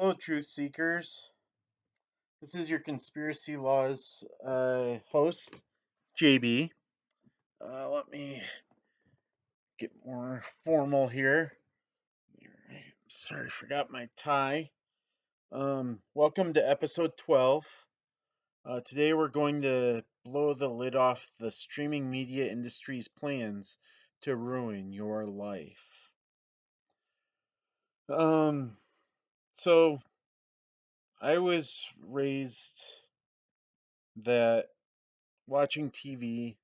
Hello, truth seekers. This is your Conspiracy Laws host, JB. Let me get more formal here. Sorry, forgot my tie. Welcome to episode 12. Today we're going to blow the lid off the streaming media industry's plans to ruin your life. Um, so I was raised that watching TV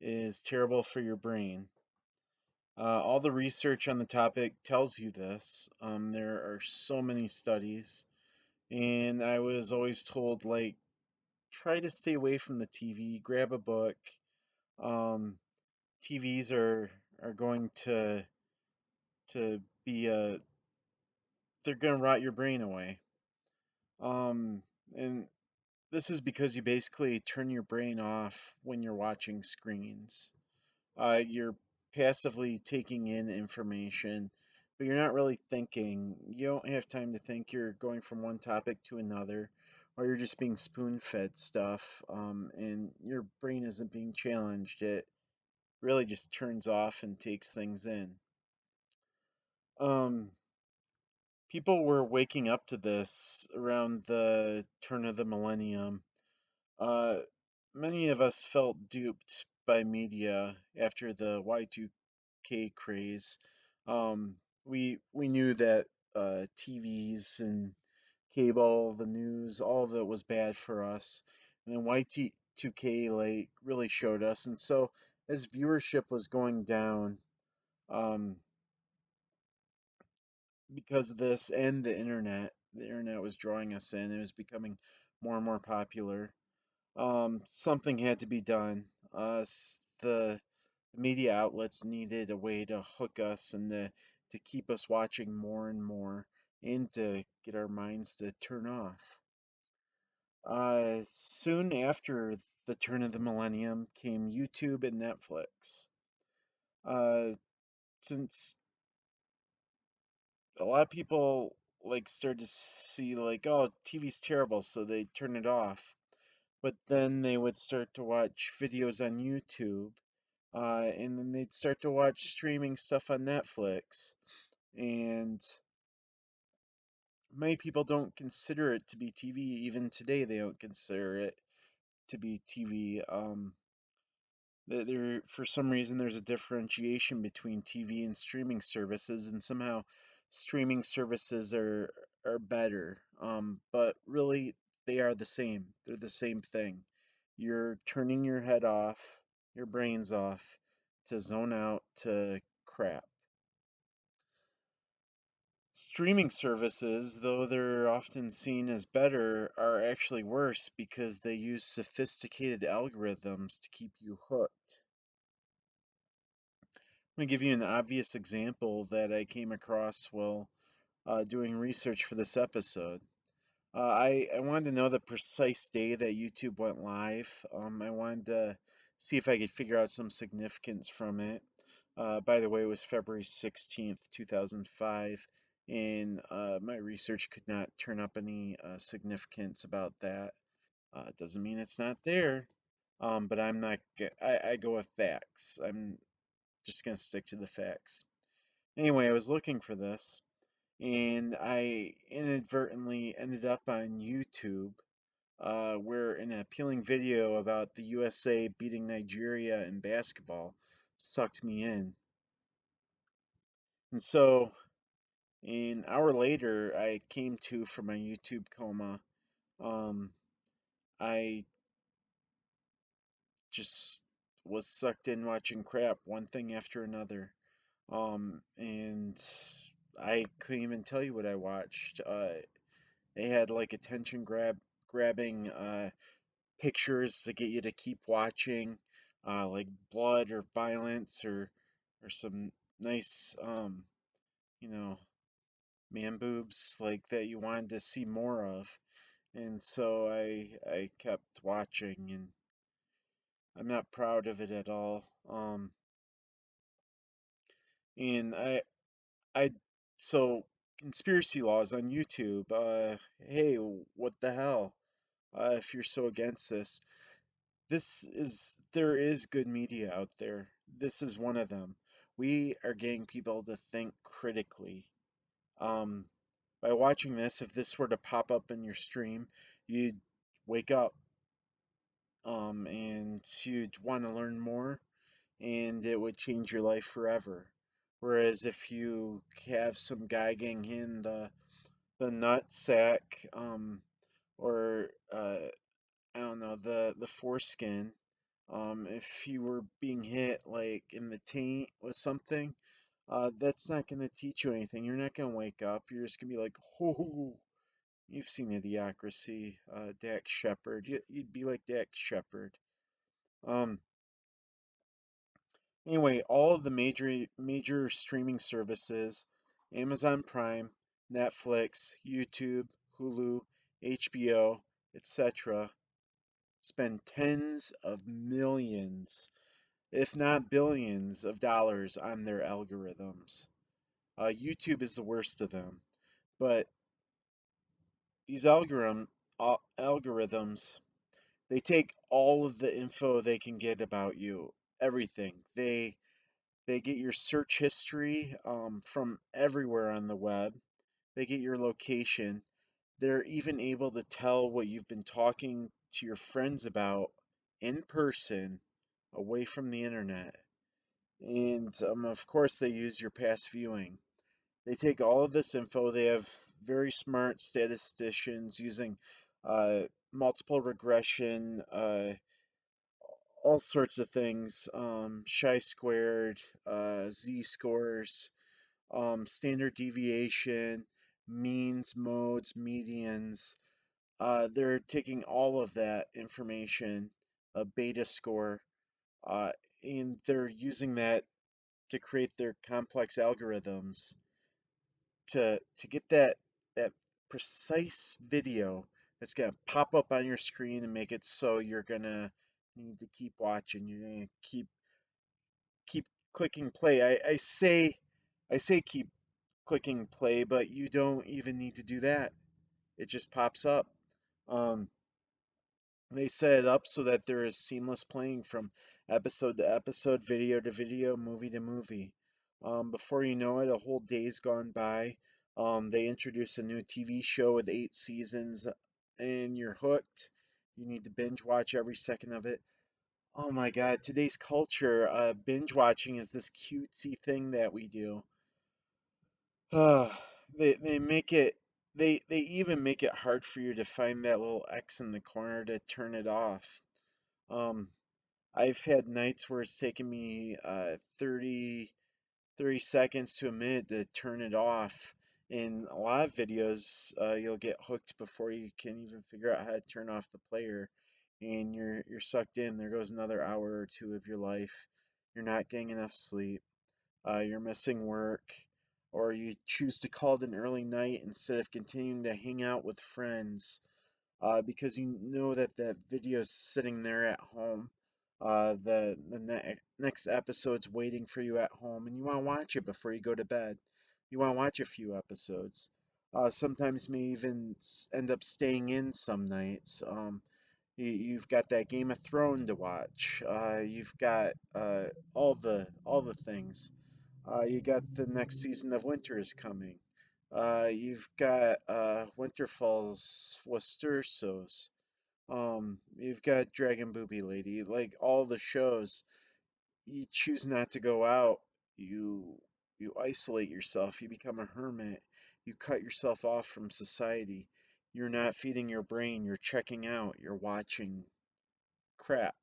is terrible for your brain. All the research on the topic tells you this. There are so many studies, and I was always told, like, try to stay away from the TV, grab a book. Um, TVs are going to be they're going to rot your brain away. And this is because you basically turn your brain off when you're watching screens. You're passively taking in information, but you're not really thinking. You don't have time to think. You're going from one topic to another, or you're just being spoon fed stuff, and your brain isn't being challenged. It really just turns off and takes things in. Um, People were waking up to this around the turn of the millennium. Uh, Many of us felt duped by media after the Y2K craze. We knew that TVs and cable, the news, all of it was bad for us, and then Y2K like really showed us. And so as viewership was going down, um, because of this and the internet was drawing us in. It was becoming more and more popular. Something had to be done. The media outlets needed a way to hook us and to keep us watching more and more and to get our minds to turn off. Soon after the turn of the millennium came YouTube and Netflix. Uh, since a lot of people like started to see like, oh, TV's terrible, so they turn it off. But then they would start to watch videos on YouTube, and then they'd start to watch streaming stuff on Netflix. And many people don't consider it to be TV. Even today, they don't consider it to be TV. There, for some reason, there's a differentiation between TV and streaming services, and somehow streaming services are better. But really, they are the same. They're the same thing. You're turning your head off, your brains off, to zone out to crap. Streaming services, though they're often seen as better, are actually worse because they use sophisticated algorithms to keep you hooked. I'm going to give you an obvious example that I came across while doing research for this episode. I wanted to know the precise day that YouTube went live. I wanted to see if I could figure out some significance from it. By the way, it was February 16th, 2005, and my research could not turn up any significance about that. It doesn't mean it's not there, but I'm not. I go with facts. I'm just gonna stick to the facts. Anyway, I was looking for this, and I inadvertently ended up on YouTube, where an appealing video about the USA beating Nigeria in basketball sucked me in. And so, an hour later, I came to from my YouTube coma. Um, I just was sucked in watching crap, one thing after another. And I couldn't even tell you what I watched. They had like grabbing pictures to get you to keep watching, like blood or violence or some nice you know man boobs like that you wanted to see more of. And so I kept watching, and I'm not proud of it at all. And I so conspiracy laws on YouTube. Hey, what the hell? If you're so against this, there is good media out there. This is one of them. We are getting people to think critically. Um, by watching this, if this were to pop up in your stream, you'd wake up, and you'd want to learn more, and it would change your life forever. Whereas if you have some guy getting in the nut sack, or I don't know, the foreskin, if you were being hit like in the taint with something, that's not gonna teach you anything. You're not gonna wake up. You're just gonna be like, oh, you've seen Idiocracy, Dax Shepard. You'd be like Dax Shepard. Um, Anyway, all of the major streaming services, Amazon Prime, Netflix, YouTube, Hulu, HBO, etc., spend tens of millions, if not billions, of dollars on their algorithms. YouTube is the worst of them, but these algorithms, they take all of the info they can get about you, everything. They get your search history, from everywhere on the web. They get your location. They're even able to tell what you've been talking to your friends about in person, away from the internet. And of course, they use your past viewing. They take all of this info. They have very smart statisticians using uh, multiple regression, all sorts of things, chi-squared, z-scores, standard deviation, means, modes, medians. They're taking all of that information, a beta score, uh, and they're using that to create their complex algorithms to get that precise video that's gonna pop up on your screen and make it so you're gonna need to keep watching. You're gonna keep clicking play. I say keep clicking play, but you don't even need to do that. It just pops up. Um, they set it up so that there is seamless playing from episode to episode, video to video, movie to movie. Before you know it, a whole day's gone by. They introduce a new TV show with 8 seasons, and you're hooked. You need to binge watch every second of it. Oh my God, today's culture, binge watching is this cutesy thing that we do. They make it they even make it hard for you to find that little X in the corner to turn it off. Um, I've had nights where it's taken me 30 seconds to a minute to turn it off. In a lot of videos, you'll get hooked before you can even figure out how to turn off the player, and you're sucked in. There goes another hour or two of your life. You're not getting enough sleep. You're missing work, or you choose to call it an early night instead of continuing to hang out with friends, because you know that that video is sitting there at home. The next episode's waiting for you at home, and you want to watch it before you go to bed. You want to watch a few episodes. Sometimes may even end up staying in some nights. You've got that Game of Thrones to watch. You've got all the things. You got the next season of Winter is coming. You've got Winter Falls Worcestersos. You've got Dragon Booby Lady. Like all the shows, you choose not to go out. You you isolate yourself. You become a hermit. You cut yourself off from society. You're not feeding your brain. You're checking out. You're watching crap.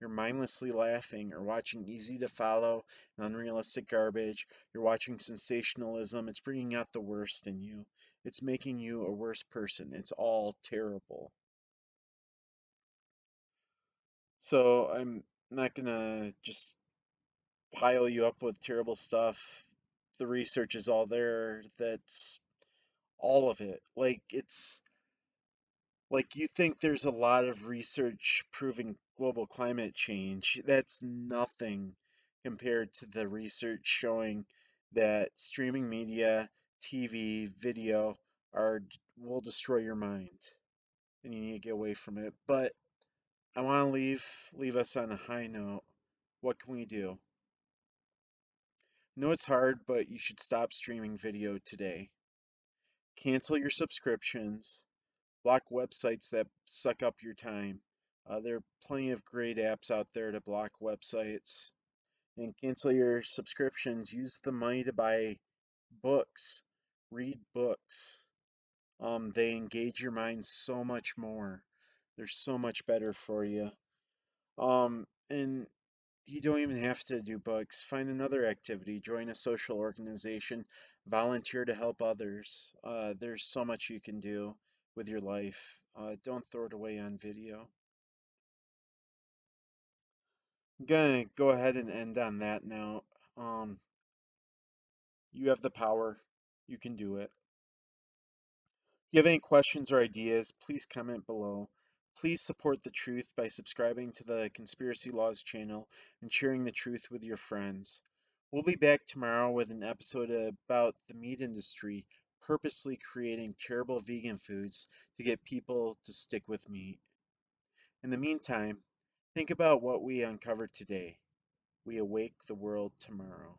You're mindlessly laughing or watching easy to follow and unrealistic garbage. You're watching sensationalism. It's bringing out the worst in you. It's making you a worse person. It's all terrible. So I'm not gonna just pile you up with terrible stuff. The research is all there. That's all of it. Like you think there's a lot of research proving global climate change. That's nothing compared to the research showing that streaming media TV, video will destroy your mind, and you need to get away from it. But I want to leave us on a high note. What can we do? I know it's hard, but you should stop streaming video today. Cancel your subscriptions. Block websites that suck up your time. There are plenty of great apps out there to block websites. And cancel your subscriptions. Use the money to buy books. Read books. They engage your mind so much more. They're so much better for you. And you don't even have to do books. Find another activity. Join a social organization. Volunteer to help others. There's so much you can do with your life. Don't throw it away on video. I'm gonna go ahead and end on that note. Um, you have the power. You can do it. If you have any questions or ideas, please comment below. Please support the truth by subscribing to the Conspiracy Laws channel and sharing the truth with your friends. We'll be back tomorrow with an episode about the meat industry purposely creating terrible vegan foods to get people to stick with meat. In the meantime, think about what we uncovered today. We awake the world tomorrow.